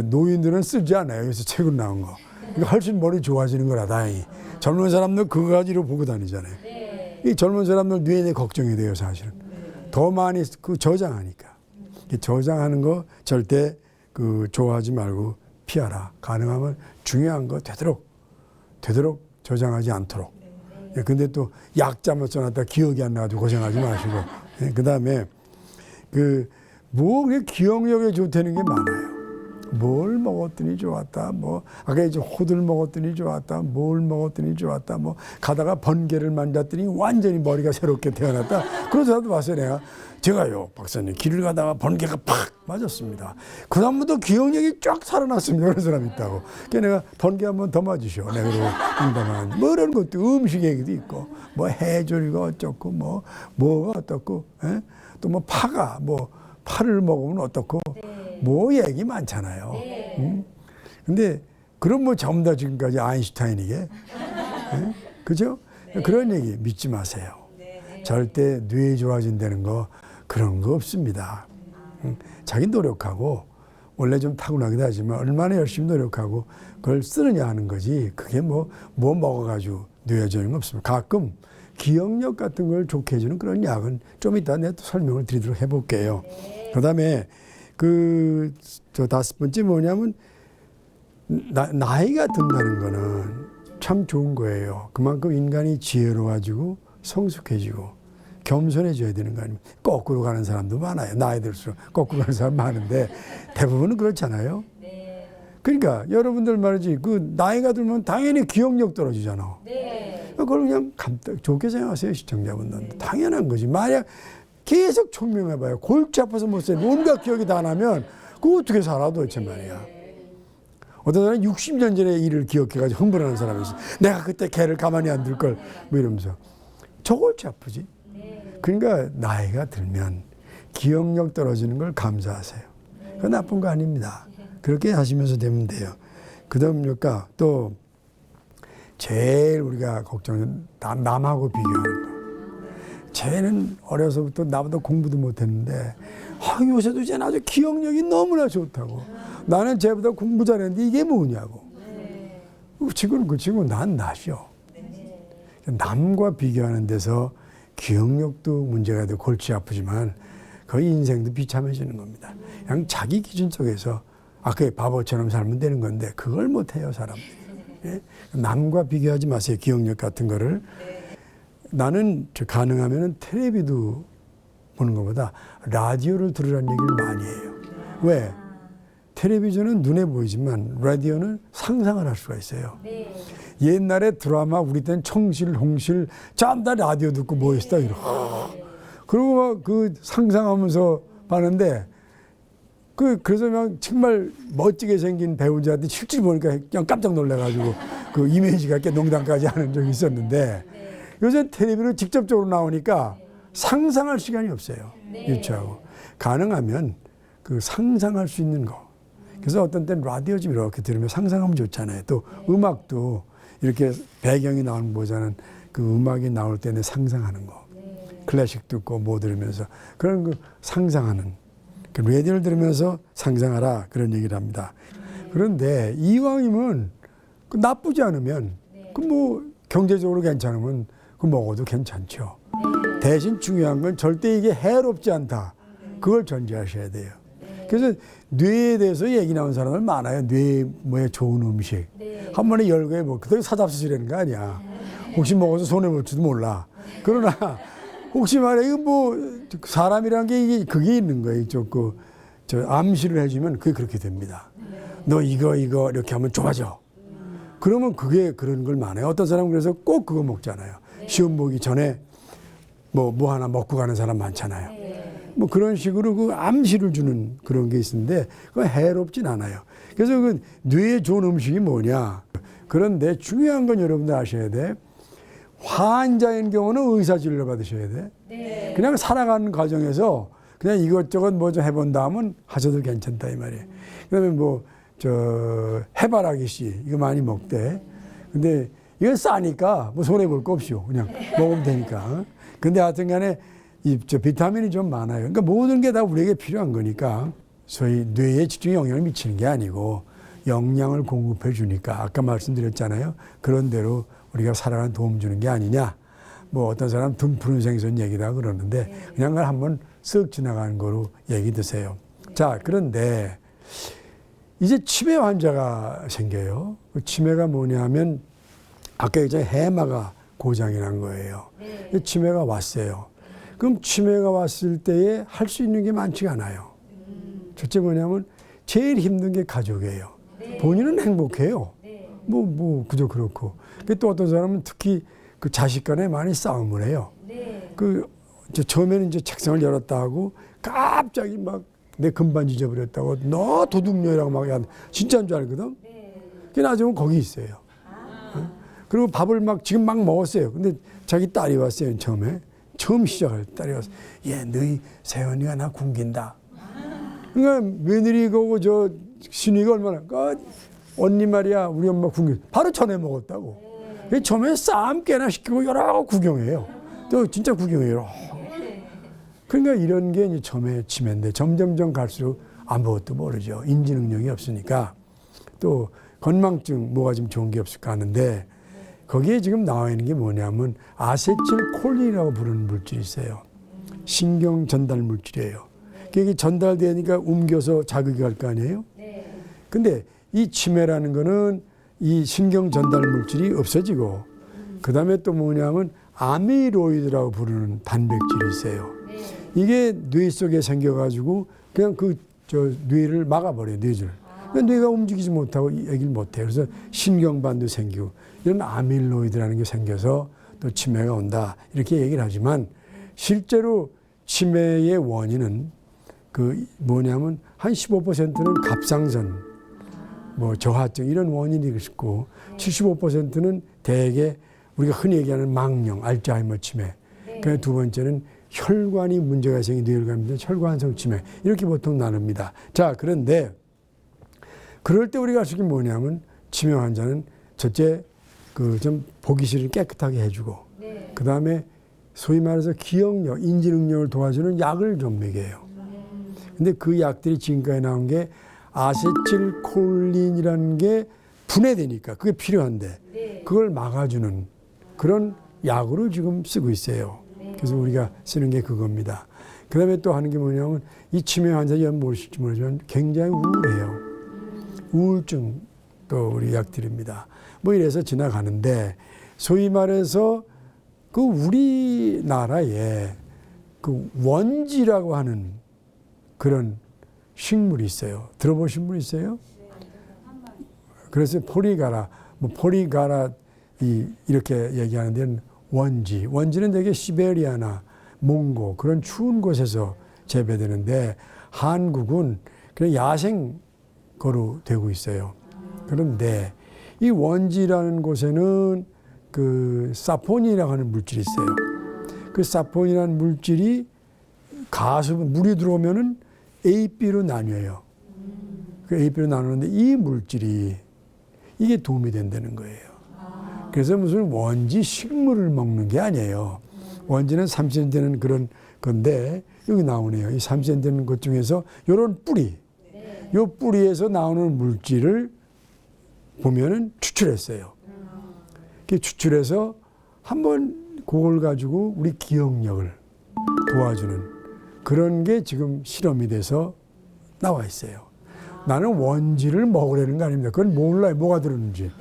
노인들은 쓰지 않아요. 요새 최근 나온 거. 그러니까 훨씬 머리 좋아지는 거라 다행히. 젊은 사람들 그거 가지고 보고 다니잖아요. 이 젊은 사람들 뇌에 걱정이 돼요, 사실은. 더 많이 그 저장하니까. 저장하는 거 절대 그 좋아하지 말고 피하라. 가능하면 중요한 거 되도록 저장하지 않도록. 근데 또 약자만 써놨다 기억이 안 나가지고 고생하지 마시고. 그 다음에 뭐 기억력에 좋다는 게 많아요. 뭘 먹었더니 좋았다. 뭐 아까 이제 호들 먹었더니 좋았다. 뭘 먹었더니 좋았다. 뭐 가다가 번개를 만졌더니 완전히 머리가 새롭게 태어났다. 그런 사람도 봤어요. 제가요 박사님 길을 가다가 번개가 팍 맞았습니다. 그 다음부터 기억력이 쫙 살아났습니다. 그런 사람이 있다고. 그러니까 내가 번개 한번 더 맞으시오. 내가 응답하는 뭐 이런 것도 음식 얘기도 있고 뭐 해조류가 어쩌고 뭐가 어떻고 또 뭐 파가 뭐 파를 먹으면 어떻고 뭐 얘기 많잖아요. 근데 그럼 뭐 전부 다 지금까지 아인슈타인이게 그죠? 그런 얘기 믿지 마세요. 절대 뇌 좋아진다는 거 그런 거 없습니다. 자기 노력하고 원래 좀 타고나기도 하지만 얼마나 열심히 노력하고 그걸 쓰느냐 하는 거지 그게 뭐 먹어가지고 뇌 좋아지는 거 없습니다. 가끔 기억력 같은 걸 좋게 해주는 그런 약은 좀 이따 내가 또 설명을 드리도록 해볼게요. 그 다음에 저 5번째 뭐냐면 나이가 든다는 거는 참 좋은 거예요. 그만큼 인간이 지혜로워지고 성숙해지고 겸손해져야 되는 거 아닙니까? 거꾸로 가는 사람도 많아요. 나이 들수록 거꾸로 가는 사람 많은데 대부분은 그렇잖아요. 그러니까 여러분들 말이지 나이가 들면 당연히 기억력 떨어지잖아. 그걸 그냥 좋게 생각하세요. 시청자분들은. 당연한 거지. 만약 계속 총명해봐요. 골치 아파서 못 살고 온갖 기억이 다 나면 그거 어떻게 살아 도대체 말이야. 어떤 사람은 60년 전에 일을 기억해가지고 흥분하는 사람이 있어. 내가 그때 걔를 가만히 안 둘 걸 뭐 이러면서. 저 골치 아프지. 그러니까 나이가 들면 기억력 떨어지는 걸 감사하세요. 그건 나쁜 거 아닙니다. 그렇게 하시면서 되면 돼요. 그 다음 또 제일 우리가 걱정은 남하고 비교하는 거. 쟤는 어려서부터 나보다 공부도 못했는데 요새도 쟤는 아주 기억력이 너무나 좋다고. 나는 쟤보다 공부 잘했는데 이게 뭐냐고. 그 친구는 난 낫이요. 남과 비교하는 데서 기억력도 문제가 되고 골치 아프지만 거의 인생도 비참해지는 겁니다. 그냥 자기 기준 속에서 아까 바보처럼 살면 되는 건데 그걸 못해요 사람들이. 예? 남과 비교하지 마세요. 기억력 같은 거를. 나는 가능하면 텔레비도 보는 것보다 라디오를 들으라는 얘기를 많이 해요. 왜? 텔레비전은 눈에 보이지만 라디오는 상상을 할 수가 있어요. 옛날에 드라마 우리 때는 청실, 홍실 전부 다 라디오 듣고 뭐했다 이러고 그리고 막 상상하면서 봤는데 그래서 막 정말 멋지게 생긴 배우자한테 실제 보니까 그냥 깜짝 놀라가지고 그 이미지가 꽤 농담까지 하는 적이 있었는데 요새 텔레비로 직접적으로 나오니까 상상할 시간이 없어요. 유추하고 가능하면 상상할 수 있는 거. 그래서 어떤 때는 라디오 좀 이렇게 들으면 상상하면 좋잖아요. 또 음악도 이렇게 배경이 나오는 거보다는 그 음악이 나올 때는 상상하는 거. 클래식 듣고 뭐 들으면서 그런 상상하는. 라디오를 들으면서 상상하라 그런 얘기를 합니다. 그런데 이왕이면 나쁘지 않으면 경제적으로 괜찮으면 먹어도 괜찮죠. 대신 중요한 건 절대 이게 해롭지 않다. 그걸 전제하셔야 돼요. 그래서 뇌에 대해서 얘기 나온 사람들 많아요. 뇌에 좋은 음식. 한 번에 열거에 그때 사잡수시라는 거 아니야. 혹시 먹어서 손해볼지도 몰라. 그러나 혹시 말해 사람이라는 게 그게 있는 거예요. 암시를 해주면 그게 그렇게 됩니다. 너 이거 이렇게 하면 좋아져. 그러면 그게 그런 걸 많아요. 어떤 사람은 그래서 꼭 그거 먹잖아요. 시험 보기 전에 뭐 하나 먹고 가는 사람 많잖아요. 그런 식으로 암시를 주는 그런 게 있는데 그건 해롭진 않아요. 그래서 뇌에 좋은 음식이 뭐냐. 그런데 중요한 건 여러분들 아셔야 돼. 환자인 경우는 의사 진료 받으셔야 돼. 그냥 살아가는 과정에서 그냥 이것저것 뭐 좀 해본 다음은 하셔도 괜찮다 이 말이에요. 그다음에 해바라기 씨 이거 많이 먹대. 근데 이건 싸니까 손해 볼 거 없이요. 그냥 먹으면 되니까. 근데 하여튼간에 비타민이 좀 많아요. 그러니까 모든 게 다 우리에게 필요한 거니까 소위 뇌에 집중에 영향을 미치는 게 아니고 영양을 공급해 주니까 아까 말씀드렸잖아요. 그런 대로 우리가 살아가는 도움 주는 게 아니냐. 어떤 사람 등 푸른 생선 얘기다 그러는데 그냥 그걸 한번 쓱 지나가는 거로 얘기 드세요. 자, 그런데 이제 치매 환자가 생겨요. 그 치매가 뭐냐면 아까 얘기했잖아요. 해마가 고장이 난 거예요. 치매가 왔어요. 그럼 치매가 왔을 때에 할 수 있는 게 많지가 않아요. 첫째 뭐냐면 제일 힘든 게 가족이에요. 본인은 행복해요. 그저 그렇고. 또 어떤 사람은 특히 그 자식 간에 많이 싸움을 해요. 처음에는 이제 책상을 열었다 하고 갑자기 막 내 금반 잊어버렸다고 너 도둑녀라고 막 진짜인 줄 알거든. 나중에 거기 있어요. 그리고 밥을 지금 막 먹었어요. 근데 자기 딸이 왔어요. 처음 시작할 때 딸이 왔어. 얘 너희 세연이가 나 굶긴다. 그러니까 며느리가 오고 저 신이가 얼마나 언니 말이야 우리 엄마 굶긴 바로 전에 먹었다고. 처음에 쌈 깨나 시키고 여러 구경해요. 또 진짜 구경해요. 그러니까 이런 게 이제 처음에 치매인데 점점점 갈수록 아무것도 모르죠. 인지 능력이 없으니까. 또 건망증 뭐가 좀 좋은 게 없을까 하는데 거기에 지금 나와 있는 게 뭐냐면 아세틸콜린이라고 부르는 물질이 있어요. 신경 전달 물질이에요. 그게 전달되니까 옮겨서 자극이 갈 거 아니에요? 근데 이 치매라는 거는 이 신경 전달 물질이 없어지고 그다음에 또 뭐냐면 아밀로이드라고 부르는 단백질이 있어요. 이게 뇌 속에 생겨가지고 그냥 뇌를 막아버려요. 뇌를. 뇌가 움직이지 못하고 얘기를 못해요. 그래서 신경반도 생기고 이런 아밀로이드라는 게 생겨서 또 치매가 온다 이렇게 얘기를 하지만 실제로 치매의 원인은 뭐냐면 한 15%는 갑상선, 저하증 이런 원인이 있고 75%는 대개 우리가 흔히 얘기하는 망령, 알츠하이머 치매. 그 두 번째는 혈관이 문제가 생긴 뇌혈관인데 혈관성 치매 이렇게 보통 나눕니다. 자, 그런데 그럴 때 우리가 할 수 있는 게 뭐냐면 치매 환자는 첫째 좀 보기 싫을 깨끗하게 해주고 그 다음에 소위 말해서 기억력, 인지 능력을 도와주는 약을 좀 먹여요. 근데 그 약들이 지금까지 나온 게 아세틸콜린이라는 게 분해되니까 그게 필요한데 그걸 막아주는 그런 약으로 지금 쓰고 있어요. 그래서 우리가 쓰는 게 그겁니다. 그 다음에 또 하는 게 뭐냐면 이 치매 환자들이 모르실지 모르지만 굉장히 우울해요. 우울증 또 우리 약 드립니다. 이래서 지나가는데 소위 말해서 우리나라에 원지라고 하는 그런 식물이 있어요. 들어보신 분 있어요? 그래서 포리가라, 이렇게 얘기하는 데는 원지는 되게 시베리아나 몽고 그런 추운 곳에서 재배되는데 한국은 그냥 야생거로 되고 있어요. 그런데 이 원지라는 곳에는 사포닌이라고 하는 물질이 있어요. 그 사포닌이라는 물질이 물이 들어오면은 A, B로 나뉘어요. AB로 나누는데 이 물질이 이게 도움이 된다는 거예요. 그래서 무슨 원지 식물을 먹는 게 아니에요. 원지는 3cm 되는 그런 건데 여기 나오네요. 이 3cm 되는 것 중에서 이런 뿌리, 이 뿌리에서 나오는 물질을 보면은 추출했어요. 추출해서 한번 그걸 가지고 우리 기억력을 도와주는 그런 게 지금 실험이 돼서 나와 있어요. 나는 원지를 먹으려는 거 아닙니다. 그건 몰라요. 뭐가 들었는지.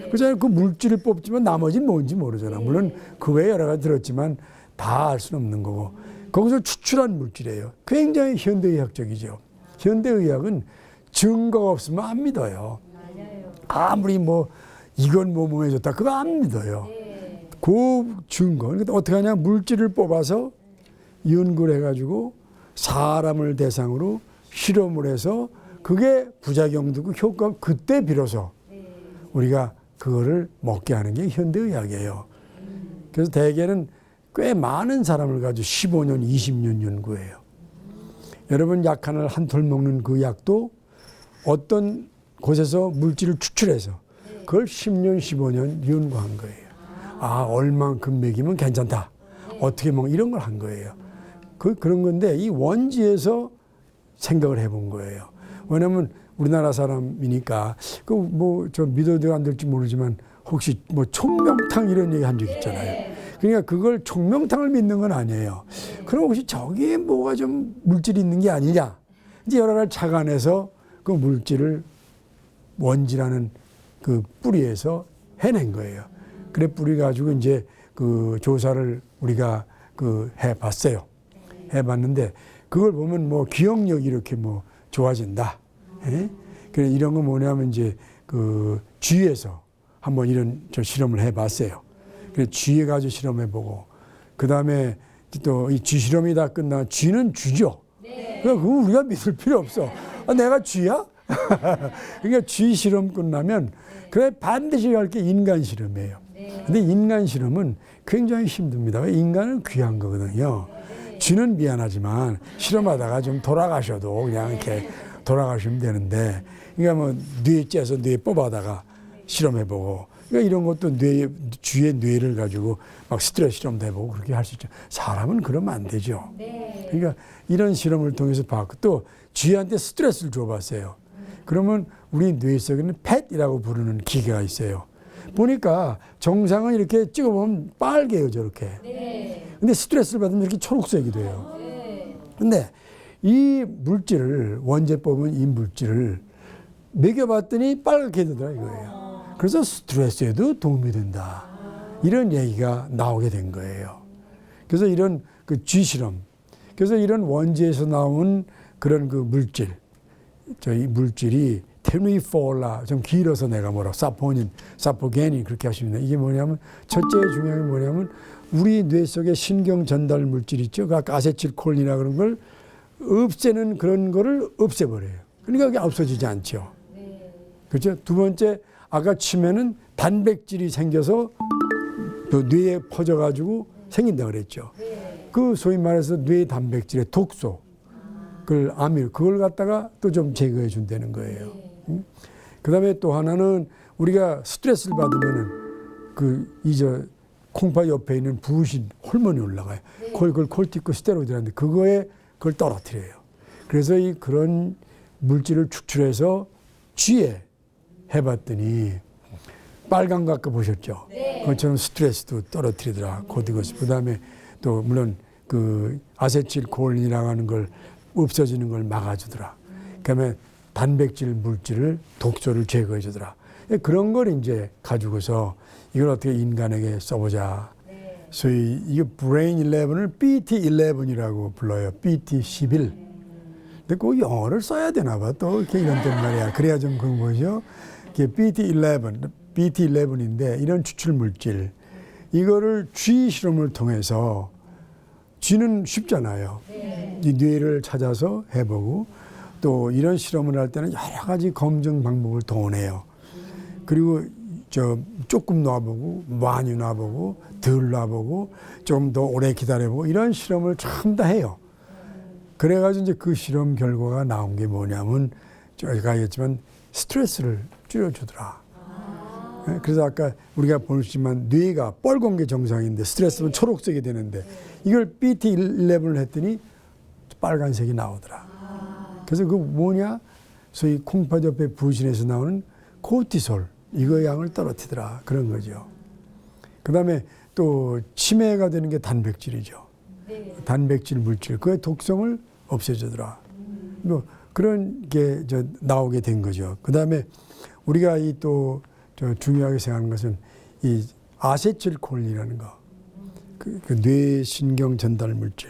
그렇잖아요. 그 물질을 뽑지만 나머지는 뭔지 모르잖아. 물론 그 외에 여러 가지 들었지만 다 알 수는 없는 거고. 거기서 추출한 물질이에요. 굉장히 현대의학적이죠. 현대의학은 증거가 없으면 안 믿어요. 아무리 이건 몸에 좋다. 그거 안 믿어요. 그 증거. 그러니까 어떻게 하냐. 물질을 뽑아서 연구를 해가지고 사람을 대상으로 실험을 해서 그게 부작용도 있고 효과 그때 비로소 우리가 그거를 먹게 하는 게 현대의학이에요. 그래서 대개는 꽤 많은 사람을 가지고 15년, 20년 연구해요. 여러분 약 하나를 한 톨 먹는 그 약도 어떤 곳에서 물질을 추출해서 그걸 10년, 15년 연구한 거예요. 얼만큼 먹이면 괜찮다. 어떻게 이런 걸 한 거예요. 그런 건데 이 원지에서 생각을 해본 거예요. 왜냐면 우리나라 사람이니까 저 믿어도 안 될지 모르지만 혹시 총명탕 이런 얘기 한 적 있잖아요. 그러니까 그걸 총명탕을 믿는 건 아니에요. 그럼 혹시 저기에 뭐가 좀 물질이 있는 게 아니냐. 이제 여러 가지 착안해서 그 물질을 원지라는 그 뿌리에서 해낸 거예요. 그래 뿌리 가지고 이제 그 조사를 우리가 해봤어요. 해봤는데 그걸 보면 기억력이 이렇게 좋아진다. 예? 그래 이런 거 뭐냐면 이제 그 쥐에서 한번 이런 저 실험을 해봤어요. 그래 쥐에 가지고 실험해보고 그 다음에 또 이 쥐 실험이 다 끝나 쥐는 쥐죠. 그러니까 그거 우리가 믿을 필요 없어. 아, 내가 쥐야? 그러니까 쥐 실험 끝나면 그래 반드시 할 게 인간 실험이에요. 근데 인간 실험은 굉장히 힘듭니다. 왜 인간은 귀한 거거든요. 쥐는 미안하지만 실험하다가 좀 돌아가셔도 그냥 이렇게 돌아가시면 되는데, 그러니까 뭐 뇌 째서 뇌 뽑아다가 실험해보고, 그러니까 이런 것도 쥐의 뇌를 가지고 막 스트레스 실험도 해보고 그렇게 할 수 있죠. 사람은 그러면 안 되죠. 그러니까 이런 실험을 통해서 봤고, 또 쥐한테 스트레스를 줘봤어요. 그러면 우리 뇌 속에는 펫이라고 부르는 기계가 있어요. 보니까 정상은 이렇게 찍어보면 빨개요, 저렇게. 근데 스트레스를 받으면 이렇게 초록색이 돼요. 근데 이 물질을, 원재 뽑은 이 물질을 먹여봤더니 빨갛게 되더라 이거예요. 그래서 스트레스에도 도움이 된다. 이런 얘기가 나오게 된 거예요. 그래서 이런 그 쥐 실험, 그래서 이런 원재에서 나온 그런 그 물질, 저희 물질이 테누이폴라, 좀 길어서 내가 사포게닌 그렇게 하십니다. 이게 뭐냐면 첫째 중요한 게 뭐냐면 우리 뇌 속에 신경 전달 물질 있죠. 그 아세틸콜린이라 그런 걸 없애는 그런 거를 없애버려요. 그러니까 그게 없어지지 않죠. 그렇죠. 두 번째, 아까 치매는 단백질이 생겨서 또 뇌에 퍼져가지고 생긴다 그랬죠. 그 소위 말해서 뇌 단백질의 독소, 그걸 갖다가 또 좀 제거해 준다는 거예요. 그 다음에 또 하나는 우리가 스트레스를 받으면은 콩팥 옆에 있는 부신 호르몬이 올라가요. 그걸 콜티코스테로이드라는데 그걸 떨어뜨려요. 그래서 그런 물질을 축출해서 쥐에 해봤더니 빨간 거 아까 보셨죠? 그것처럼 스트레스도 떨어뜨리더라. 코디고스. 그 다음에 또 물론 그 아세틸콜린이라고 하는 걸 없어지는 걸 막아주더라. 그다음에 단백질 물질을 독소를 제거해 주더라. 그런 걸 이제 가지고서 이걸 어떻게 인간에게 써보자. 소위 이거 브레인 11을 BT11이라고 불러요. BT11. 근데 꼭 영어를 써야 되나 봐. 또 이렇게 이런단 말이야. 그래야 좀 그런 거죠. BT11인데 이런 추출 물질. 이거를 쥐 실험을 통해서, 쥐는 쉽잖아요. 이 뇌를 찾아서 해보고, 또 이런 실험을 할 때는 여러 가지 검증 방법을 동원해요. 그리고 조금 놔보고, 많이 놔보고, 덜 놔보고, 좀 더 오래 기다려보고, 이런 실험을 참 다 해요. 그래가지고 이제 그 실험 결과가 나온 게 뭐냐면, 제가 얘기했지만 스트레스를 줄여주더라. 그래서 아까 우리가 보시지만 뇌가 빨간 게 정상인데 스트레스는 초록색이 되는데 이걸 BT11을 했더니 빨간색이 나오더라. 그래서 그 뭐냐? 소위 콩팥 옆에 부신에서 나오는 코르티솔, 이거 양을 떨어뜨리더라. 그런 거죠. 그 다음에 또 치매가 되는 게 단백질이죠. 단백질 물질, 그의 독성을 없애주더라. 뭐 그런 게 나오게 된 거죠. 그 다음에 우리가 중요하게 생각하는 것은 이 아세틸콜린이라는 거, 그 뇌신경 전달 물질,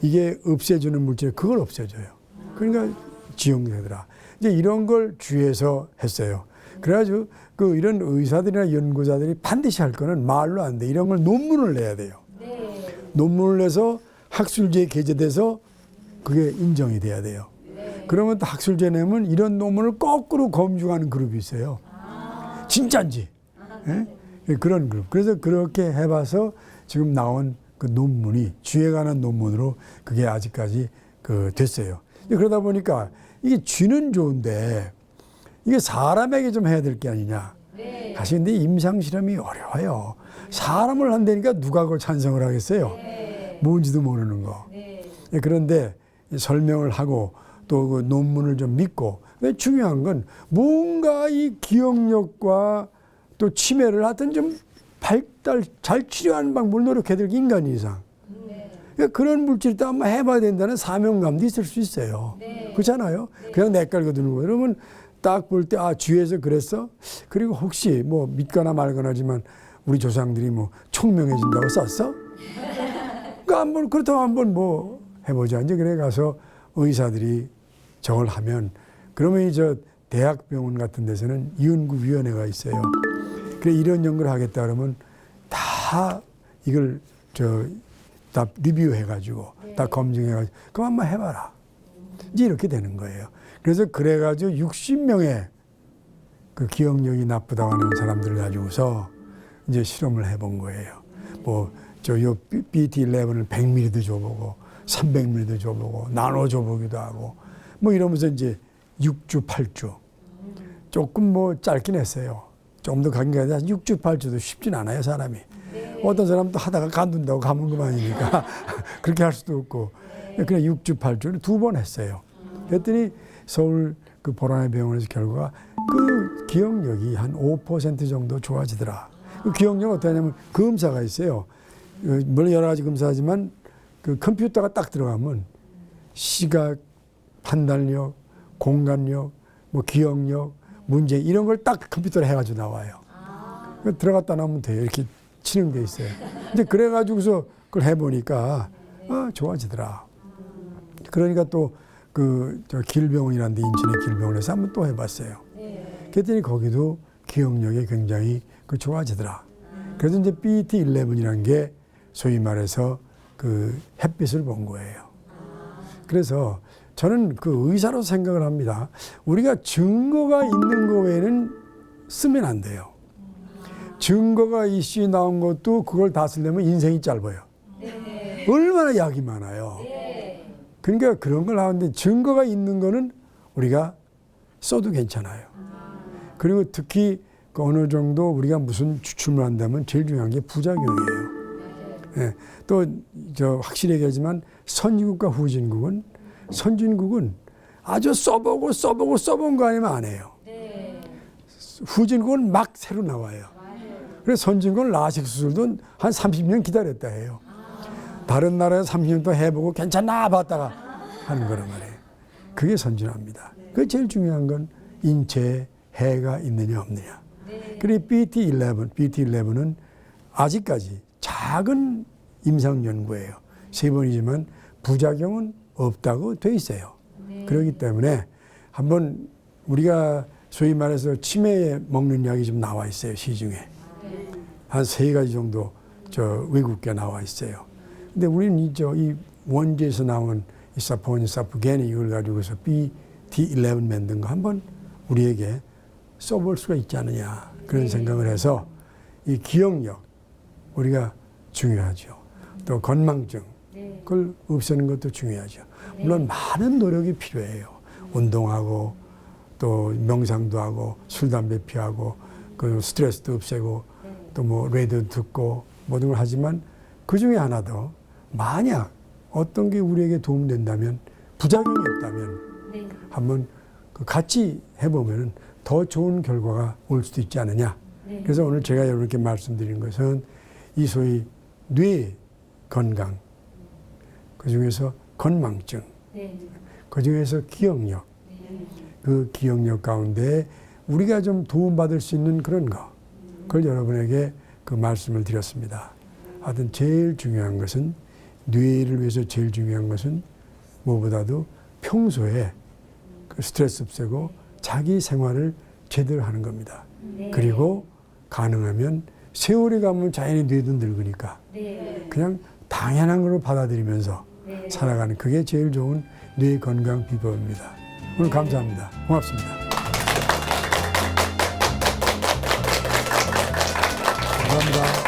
이게 없애주는 물질, 그걸 없애줘요. 그러니까 지용되더라. 이제 이런 걸 주위에서 했어요. 그래가지고 이런 의사들이나 연구자들이 반드시 할 거는 말로 안 돼. 이런 걸 논문을 내야 돼요. 논문을 내서 학술지에 게재돼서 그게 인정이 돼야 돼요. 그러면 또 학술지에 내면 이런 논문을 거꾸로 검증하는 그룹이 있어요. 진짜인지. 그런 그룹. 그래서 그렇게 해봐서 지금 나온 그 논문이 쥐에 관한 논문으로 그게 아직까지 됐어요. 그러다 보니까 이게 쥐는 좋은데 이게 사람에게 좀 해야 될 게 아니냐. 사실 근데 임상 실험이 어려워요. 사람을 한다니까 누가 그걸 찬성을 하겠어요. 뭔지도 모르는 거. 그런데 설명을 하고 또 그 논문을 좀 믿고, 중요한 건 뭔가 이 기억력과 또 치매를 하여튼 좀 잘 치료하는 방법을 노력해야 될 인간 이상. 그런 물질도 한번 해봐야 된다는 사명감도 있을 수 있어요. 그렇잖아요. 그냥 내깔고 드는 거예요. 그러면 딱 볼 때, 쥐에서 그랬어? 그리고 혹시 뭐 믿거나 말거나 하지만 우리 조상들이 뭐 총명해진다고 썼어? 그러니까 그렇다고 한번 뭐 해보자. 이제 그래 가서 의사들이 저걸 하면 그러면 저 대학병원 같은 데서는 연구위원회가 있어요. 그래 이런 연구를 하겠다 그러면 다 이걸 다 리뷰해가지고 다 검증해가지고 그럼 한번 해봐라. 이제 이렇게 되는 거예요. 그래서 그래가지고 60명의 그 기억력이 나쁘다고 하는 사람들을 가지고서 이제 실험을 해본 거예요. 뭐 요 BT11을 100ml도 줘보고 300ml도 줘보고 나눠 줘보기도 하고 뭐 이러면서 이제 6주 8주 조금 뭐 짧긴 했어요. 조금 더 가긴 가야 6주 8주도 쉽진 않아요 사람이. 어떤 사람도 하다가 간둔다고 가면 그만이니까 그렇게 할 수도 없고 그냥 6주 8주를 2번 했어요. 그랬더니 서울 그 보라매 병원에서 결과가 그 기억력이 한 5% 정도 좋아지더라. 그 기억력 어떻게 하냐면 검사가 있어요. 물론 여러 가지 검사하지만 그 컴퓨터가 딱 들어가면 시각, 판단력, 공간력, 뭐 기억력, 문제 이런 걸 딱 컴퓨터로 해가지고 나와요. 들어갔다 나오면 돼요. 이렇게 치는 게 있어요. 이제 그래가지고서 그걸 해보니까 좋아지더라. 그러니까 또 그 저 길병원이라는 데 인천의 길병원에서 한번 또 해봤어요. 그랬더니 거기도 기억력이 굉장히 그 좋아지더라. 그래서 이제 BT11이라는 게 소위 말해서 그 햇빛을 본 거예요. 그래서 저는 그 의사로 생각을 합니다. 우리가 증거가 있는 거 외에는 쓰면 안 돼요. 증거가 이슈에 나온 것도 그걸 다 쓰려면 인생이 짧아요. 얼마나 약이 많아요. 그러니까 그런 걸 하는데 증거가 있는 거는 우리가 써도 괜찮아요. 그리고 특히 그 어느 정도 우리가 무슨 추출을 한다면 제일 중요한 게 부작용이에요. 예, 또 저 확실히 얘기하지만 선진국과 선진국은 아주 써본 거 아니면 안 해요. 후진국은 막 새로 나와요. 그래서 선진국은 라식 수술도 한 30년 기다렸다 해요. 다른 나라에서 30년 동안 해보고 괜찮나 봤다가 하는 거란 말이에요. 그게 선진화입니다. 그 제일 중요한 건 인체에 해가 있느냐 없느냐. 그리고 BT11은 아직까지 작은 임상 연구예요. 3번이지만 부작용은 없다고 돼 있어요. 그렇기 때문에 한번 우리가 소위 말해서 치매에 먹는 약이 좀 나와 있어요. 시중에. 한 3가지 정도 저 외국계 나와 있어요. 근데 우리는 이 원주에서 나온 이 사포닌, 사프겐이 이걸 가지고서 BT11 만든 거 한번 우리에게 써볼 수가 있지 않느냐 그런 생각을 해서 이 기억력 우리가 중요하죠. 또 건망증 그걸 없애는 것도 중요하죠. 물론 많은 노력이 필요해요. 운동하고 또 명상도 하고 술 담배 피하고 그 스트레스도 없애고 또 뭐 레디오 듣고 모든 걸 하지만 그 중에 하나도 만약 어떤 게 우리에게 도움된다면 부작용이 없다면 한번 그 같이 해보면 더 좋은 결과가 올 수도 있지 않느냐. 그래서 오늘 제가 이렇게 말씀드린 것은 이 소위 뇌 건강, 그 중에서 건망증, 그 중에서 기억력, 그 기억력 가운데 우리가 좀 도움받을 수 있는 그런 거, 그걸 여러분에게 그 말씀을 드렸습니다. 하여튼 제일 중요한 것은 뇌를 위해서 제일 중요한 것은 무엇보다도 평소에 그 스트레스 없애고 자기 생활을 제대로 하는 겁니다. 그리고 가능하면 세월이 가면 자연히 뇌도 늙으니까 그냥 당연한 걸로 받아들이면서 살아가는 그게 제일 좋은 뇌 건강 비법입니다. 오늘 감사합니다. 고맙습니다. 감사합니다.